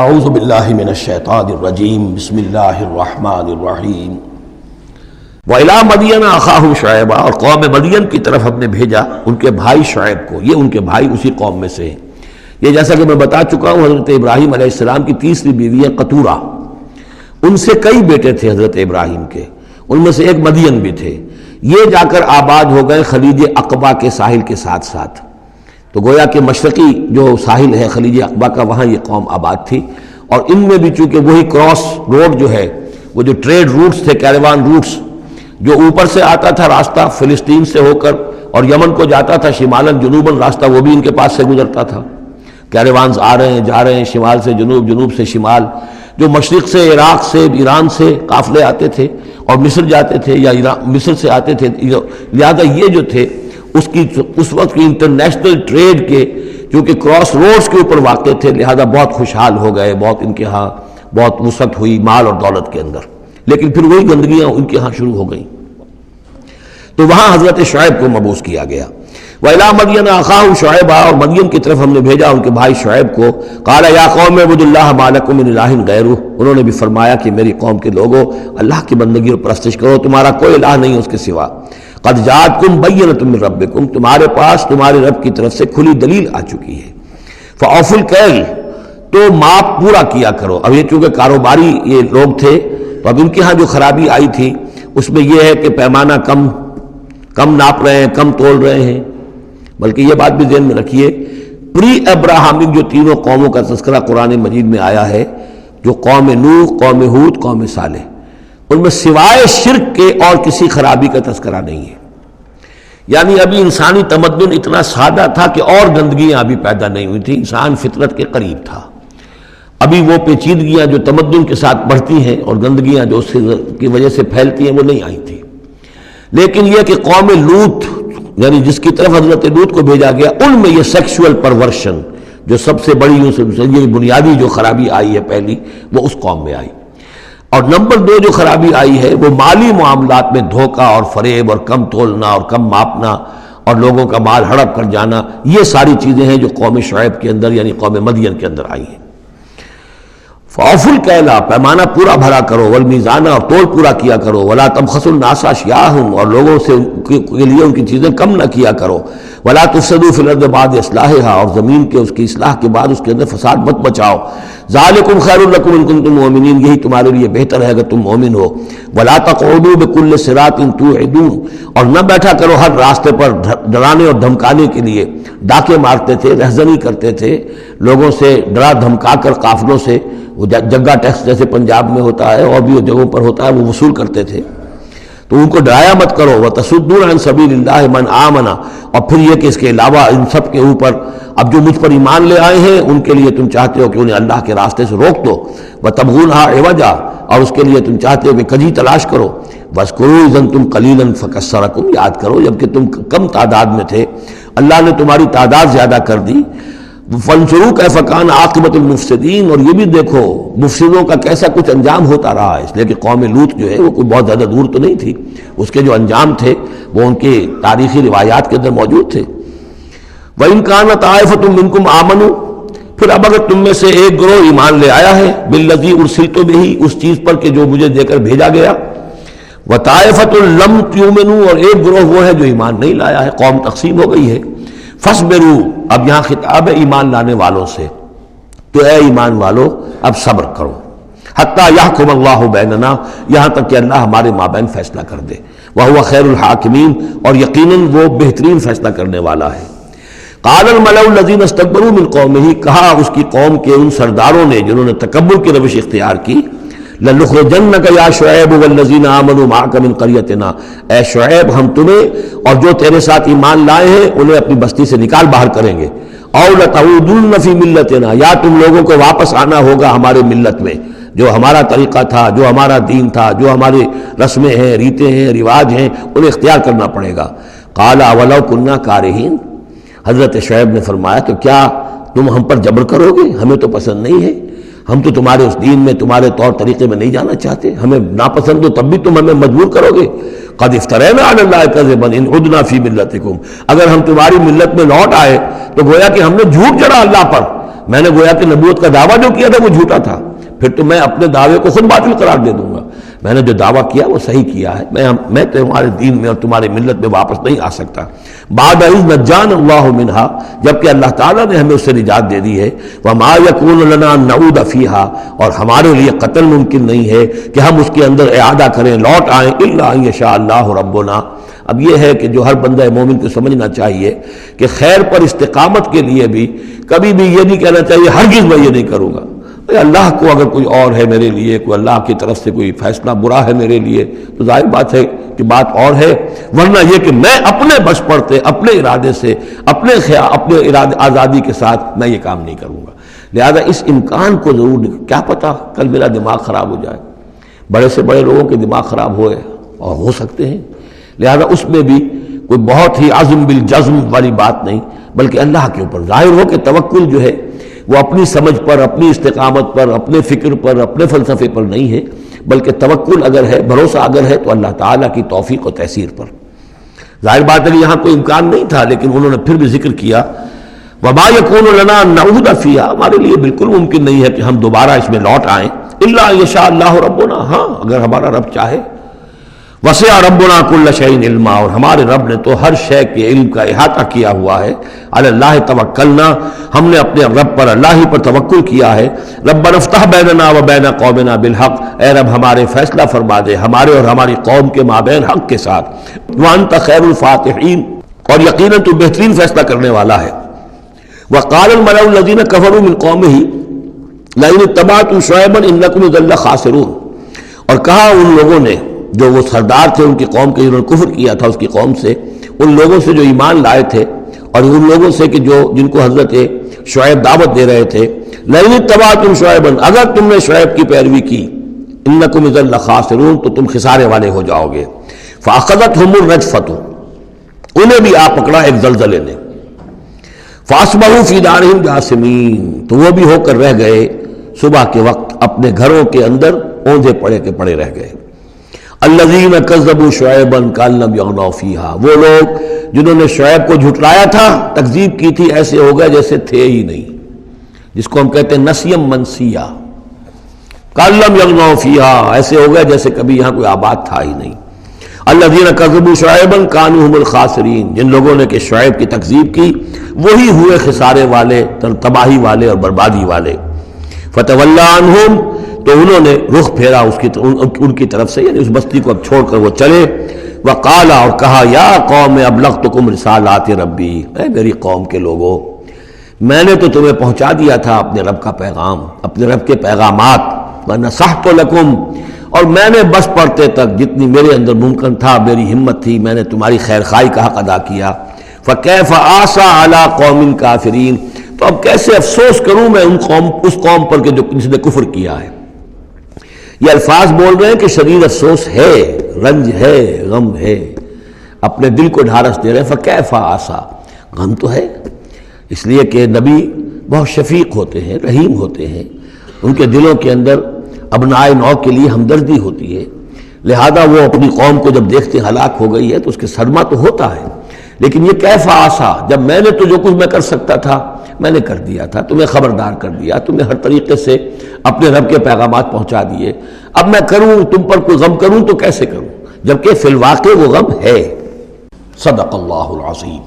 اعوذ باللہ من الشیطان الرجیم بسم اللہ الرحمن الرحیم وَإِلَىٰ مَدْيَنَ أَخَاهُمْ شُعَيْبًا، اور قوم مدین کی طرف ہم نے بھیجا ان کے بھائی شعیب کو. یہ ان کے بھائی اسی قوم میں سے ہیں. یہ جیسا کہ میں بتا چکا ہوں حضرت ابراہیم علیہ السلام کی تیسری بیوی ہے قطورہ. ان سے کئی بیٹے تھے حضرت ابراہیم کے، ان میں سے ایک مدین بھی تھے. یہ جا کر آباد ہو گئے خلیج عقبہ کے ساحل کے ساتھ ساتھ. تو گویا کہ مشرقی جو ساحل ہے خلیج عقبہ کا، وہاں یہ قوم آباد تھی. اور ان میں بھی چونکہ وہی کراس روڈ جو ہے، وہ جو ٹریڈ روٹس تھے، کیریوان روٹس، جو اوپر سے آتا تھا راستہ فلسطین سے ہو کر اور یمن کو جاتا تھا شمالاً جنوباً، راستہ وہ بھی ان کے پاس سے گزرتا تھا. کیریوانز آ رہے ہیں جا رہے ہیں، شمال سے جنوب، جنوب سے شمال. جو مشرق سے عراق سے ایران سے قافلے آتے تھے اور مصر جاتے تھے یا مصر سے آتے تھے. لہذا یہ جو تھے اس وقت کی انٹرنیشنل ٹریڈ کے چونکہ کراس روڈز کے اوپر واقع تھے، لہذا بہت خوشحال ہو گئے، بہت ان کے ہاں بہت وسعت ہوئی مال اور دولت کے اندر. لیکن پھر وہی گندگیاں ان کے ہاں شروع ہو گئیں. تو وہاں حضرت شعیب کو مبعوث کیا گیا. وَإِلَىٰ مَدْيَنَ أَخَاهُمْ شُعَيْبًا، اور مدین کی طرف ہم نے بھیجا ان کے بھائی شعیب کو. قَالَ يَا قَوْمِ اعْبُدُوا اللَّهَ مَا لَكُم مِّنْ إِلَٰهٍ غَيْرُهُ، انہوں نے بھی فرمایا کہ میری قوم کے لوگوں اللہ کی بندگی اور پرستش کرو، تمہارا کوئی الہ نہیں ہے اس کے سوا. قَدْ جَاءَتْكُمْ بَيِّنَةٌ مِّن رَّبِّكُمْ، تمہارے پاس تمہارے رب کی طرف سے کھلی دلیل آ چکی ہے. فَأَوْفُوا الْكَيْلَ، تو ماپ پورا کیا کرو. اب یہ چونکہ کاروباری یہ لوگ تھے تو اب ان کے ہاں جو خرابی آئی تھی اس میں یہ ہے کہ پیمانہ کم ناپ رہے ہیں، کم تول رہے ہیں. بلکہ یہ بات بھی ذہن میں رکھیے، پری ابراہمک جو تینوں قوموں کا تذکرہ قرآن مجید میں آیا ہے، جو قوم نوح، قوم ہود، قوم صالح، ان میں سوائے شرک کے اور کسی خرابی کا تذکرہ نہیں ہے. یعنی ابھی انسانی تمدن اتنا سادہ تھا کہ اور گندگیاں ابھی پیدا نہیں ہوئی تھی، انسان فطرت کے قریب تھا. ابھی وہ پیچیدگیاں جو تمدن کے ساتھ بڑھتی ہیں اور گندگیاں جو اس کی وجہ سے پھیلتی ہیں وہ نہیں آئی تھی. لیکن یہ کہ قوم لوط، یعنی جس کی طرف حضرت لوط کو بھیجا گیا، ان میں یہ سیکشول پرورشن جو سب سے بڑی یہ بنیادی جو خرابی آئی ہے پہلی، وہ اس قوم میں آئی. اور نمبر 2 جو خرابی آئی ہے وہ مالی معاملات میں دھوکہ اور فریب اور کم تولنا اور کم ماپنا اور لوگوں کا مال ہڑپ کر جانا. یہ ساری چیزیں ہیں جو قوم شعیب کے اندر یعنی قوم مدین کے اندر آئی ہیں. فَأَوْفُوا الْكَيْلَ، پیمانہ پورا بھرا کرو، وَالْمِيزَانَ، اور تول پورا کیا کرو، وَلَا تَبْخَسُوا النَّاسَ أَشْيَاءَهُمْ، اور لوگوں سے کے لیے ان کی چیزیں کم نہ کیا کرو. وَلَا تُفْسِدُوا فِي الْأَرْضِ بَعْدَ إِصْلَاحِهَا، اور زمین کے اس کی اصلاح کے بعد اس کے اندر فساد مت مچاؤ. ذَلِكُمْ خَيْرٌ لَكُمْ إِن كُنتُم مُؤْمِنِينَ، یہی تمہارے لیے بہتر ہے اگر تم مومن ہو. وَلَا تَقْعُدُوا بِكُلِّ صِرَاطٍ تُوعِدُونَ، اور نہ بیٹھا کرو ہر راستے پر ڈرانے اور دھمکانے کے لیے. ڈاکے مارتے تھے، رہزنی کرتے تھے لوگوں سے، ڈرا دھمکا کر قافلوں سے، وہ جگہ ٹیکس جیسے پنجاب میں ہوتا ہے اور بھی جگہوں پر ہوتا ہے وہ وصول کرتے تھے. تو ان کو ڈرایا مت کرو. وَتَصُدُّونَ عَن سَبِيلِ اللَّهِ مَنْ آمَنَ، اور پھر یہ کہ اس کے علاوہ ان سب کے اوپر اب جو مجھ پر ایمان لے آئے ہیں ان کے لیے تم چاہتے ہو کہ انہیں اللہ کے راستے سے روک دو. وَتَبْغُونَهَا عِوَجًا، اور اس کے لیے تم چاہتے ہو کہ کجی تلاش کرو. وَاذْكُرُوا إِذْ أَنْتُمْ قَلِيلًا فَكَثَّرَكُمْ، یاد کرو جبکہ تم کم تعداد میں تھے اللہ نے تمہاری تعداد زیادہ کر دی. فَانظُرُوا كَيْفَ كَانَ عَاقِبَةُ الْمُفْسِدِينَ، اور یہ بھی دیکھو مفسدوں کا کیسا کچھ انجام ہوتا رہا ہے. اس لیے کہ قوم لوط جو ہے وہ کوئی بہت زیادہ دور تو نہیں تھی، اس کے جو انجام تھے وہ ان کے تاریخی روایات کے اندر موجود تھے. وَإِنْ كَانَ طَائِفَةٌ مِّنكُمْ آمَنُوا، پھر اب اگر تم میں سے ایک گروہ ایمان لے آیا ہے، بِالَّذِي أُرْسِلْتُ بِهِ، اس چیز پر کہ جو مجھے دے کر بھیجا گیا. وَطَائِفَةٌ لَمْ تُؤْمِنُوا، اور ایک گروہ وہ ہے جو ایمان نہیں لایا ہے، قوم تقسیم ہو گئی ہے. فَاصْبِرُوا، اب یہاں خطاب ہے ایمان لانے والوں سے، تو اے ایمان والو اب صبر کرو. حَتَّى يَحْكُمَ اللَّهُ بَيْنَنَا، یہاں تک کہ اللہ ہمارے مابین فیصلہ کر دے. وَهُوَ خَيْرُ الْحَاكِمِينَ، اور یقیناً وہ بہترین فیصلہ کرنے والا ہے. قَالَ الْمَلَأُ الَّذِينَ اسْتَكْبَرُوا مِنْ قَوْمِهِ، کہا اس کی قوم کے ان سرداروں نے جنہوں نے تکبر کی روش اختیار کی، لَنُخْرِجَنَّكَ يَا شُعَيْبُ وَالَّذِينَ آمَنُوا مَعَكَ مِنْ قَرْيَتِنَا، اے شعیب ہم تمہیں اور جو تیرے ساتھ ایمان لائے ہیں انہیں اپنی بستی سے نکال باہر کریں گے. أَوْ لَتَعُودُنَّ فِي مِلَّتِنَا، یا تم لوگوں کو واپس آنا ہوگا ہمارے ملت میں، جو ہمارا طریقہ تھا، جو ہمارا دین تھا، جو ہماری رسمیں ہیں، ریتیں ہیں، رواج ہیں، انہیں اختیار کرنا پڑے گا. قَالَ أَوَلَوْ كُنَّا كَارِهِينَ، حضرت شعیب نے فرمایا تو کیا تم ہم پر جبر کرو گے؟ ہمیں تو پسند نہیں ہے، ہم تو تمہارے اس دین میں تمہارے طور طریقے میں نہیں جانا چاہتے، ہمیں ناپسند ہو تب بھی تم ہمیں مجبور کرو گے. قد افترینا علی اللہ کذبا ان عدنا فی ملتکم، اگر ہم تمہاری ملت میں لوٹ آئے تو گویا کہ ہم نے جھوٹ جڑا اللہ پر میں نے گویا کہ نبوت کا دعویٰ جو کیا تھا وہ جھوٹا تھا، پھر تو میں اپنے دعوے کو خود باطل قرار دے دوں گا۔ میں نے جو دعویٰ کیا وہ صحیح کیا ہے، میں تمہارے دین میں اور تمہاری ملت میں واپس نہیں آ سکتا۔ بعد اذ نجانا اللہ منہا، جبکہ اللہ تعالیٰ نے ہمیں اس سے نجات دے دی ہے۔ وما یکون لنا ان نعود فیہا، اور ہمارے لیے قتل ممکن نہیں ہے کہ ہم اس کے اندر اعادہ کریں، لوٹ آئیں، الا ان یشاء اللہ ربنا۔ اب یہ ہے کہ جو ہر بندہ مومن کو سمجھنا چاہیے کہ خیر پر استقامت کے لیے بھی کبھی بھی یہ نہیں کہنا چاہیے ہرگز میں یہ نہیں کروں گا۔ اللہ کو اگر کوئی اور ہے میرے لیے، کوئی اللہ کی طرف سے کوئی فیصلہ برا ہے میرے لیے، تو ظاہر بات ہے کہ بات اور ہے، ورنہ یہ کہ میں اپنے بس پڑتے، اپنے ارادے سے، اپنے آزادی کے ساتھ میں یہ کام نہیں کروں گا۔ لہذا اس امکان کو ضرور کیا پتہ کل میرا دماغ خراب ہو جائے، بڑے سے بڑے لوگوں کے دماغ خراب ہوئے اور ہو سکتے ہیں، لہذا اس میں بھی کوئی بہت ہی عزم بالجزم والی بات نہیں، بلکہ اللہ کے اوپر ظاہر ہو کہ توکل جو ہے وہ اپنی سمجھ پر، اپنی استقامت پر، اپنے فکر پر، اپنے فلسفے پر نہیں ہے، بلکہ توکل اگر ہے، بھروسہ اگر ہے تو اللہ تعالیٰ کی توفیق و تیسیر پر۔ ظاہر بات ہے کہ یہاں کوئی امکان نہیں تھا، لیکن انہوں نے پھر بھی ذکر کیا وما یکون لنا ان نعود فیہا، ہمارے لیے بالکل ممکن نہیں ہے کہ ہم دوبارہ اس میں لوٹ آئیں، الا یشاء اللہ ربنا، ہاں اگر ہمارا رب چاہے۔ وسع ربنا کل شیء علما، اور ہمارے رب نے تو ہر شے کے علم کا احاطہ کیا ہوا ہے۔ علی اللہ توکلنا، ہم نے اپنے رب پر، اللہ ہی پر توکل کیا ہے۔ ربنا افتح بیننا و بین قومنا بالحق، اے رب ہمارے فیصلہ فرما دے ہمارے اور ہماری قوم کے مابین حق کے ساتھ۔ وانت خیر الفاتحین، اور یقیناً تو بہترین فیصلہ کرنے والا ہے۔ وقال الملأ الذین کفروا من قومہ لئن اتبعتم شعیبا انکم اذا لخاسرون، اور کہا ان لوگوں نے جو وہ سردار تھے ان کی قوم کے، جنہوں نے کفر کیا تھا اس کی قوم سے، ان لوگوں سے جو ایمان لائے تھے، اور ان لوگوں سے کہ جن کو حضرت شعیب دعوت دے رہے تھے، لئن اتبعتم شعیبا، اگر تم نے شعیب کی پیروی کی، انکم اذا لخاسرون، تو تم خسارے والے ہو جاؤ گے۔ فاخذتهم الرجفۃ، انہیں بھی آ پکڑا ایک زلزلے نے۔ فاصبحوا فی دارہم جاثمین، تو وہ بھی ہو کر رہ گئے صبح کے وقت اپنے گھروں کے اندر اوندھے پڑے کے پڑے رہ گئے۔ الذین کذبوا شعیبا کأن لم یغنوا فیہا، وہ لوگ جنہوں نے شعیب کو جھٹلایا تھا، تکذیب کی تھی، ایسے ہو گئے جیسے تھے ہی نہیں، جس کو ہم کہتے ہیں نسیم منسیہ، کأن لم یغنوا فیہا، ایسے ہو گئے جیسے کبھی یہاں کوئی آباد تھا ہی نہیں۔ الذین کذبوا شعیبا کانوا هم الخاسرین، جن لوگوں نے کہ شعیب کی تکذیب کی وہی ہوئے خسارے والے، تباہی والے اور بربادی والے۔ فتولی عنہم، تو انہوں نے رخ پھیرا ان کی طرف سے، یعنی اس بستی کو اب چھوڑ کر وہ چلے۔ وقال، اور کہا، یا قوم ابلغتکم رسالات ربی، اے میری قوم کے لوگوں، میں نے تو تمہیں پہنچا دیا تھا اپنے رب کا پیغام، اپنے رب کے پیغامات، ونصحت لکم، اور میں نے بس پڑھتے تک جتنی میرے اندر ممکن تھا، میری ہمت تھی، میں نے تمہاری خیر خواہی کا حق ادا کیا۔ فکیف آسیٰ علی قوم کافرین، تو اب کیسے افسوس کروں میں اس قوم پر کہ جس نے کفر کیا ہے۔ یہ الفاظ بول رہے ہیں کہ شدید افسوس ہے، رنج ہے، غم ہے، اپنے دل کو ڈھارس دے رہے ہیں۔ فکیف آسیٰ، غم تو ہے، اس لیے کہ نبی بہت شفیق ہوتے ہیں، رحیم ہوتے ہیں، ان کے دلوں کے اندر ابنائے نو کے لیے ہمدردی ہوتی ہے، لہذا وہ اپنی قوم کو جب دیکھتے ہلاک ہو گئی ہے تو اس کے صدمہ تو ہوتا ہے، لیکن یہ کیف آسا، جب میں نے تو جو کچھ میں کر سکتا تھا میں نے کر دیا تھا، تمہیں خبردار کر دیا، تمہیں ہر طریقے سے اپنے رب کے پیغامات پہنچا دیے، اب میں کروں تم پر کوئی غم کروں تو کیسے کروں، جبکہ فی الواقع وہ غم ہے۔ صدق اللہ العظیم۔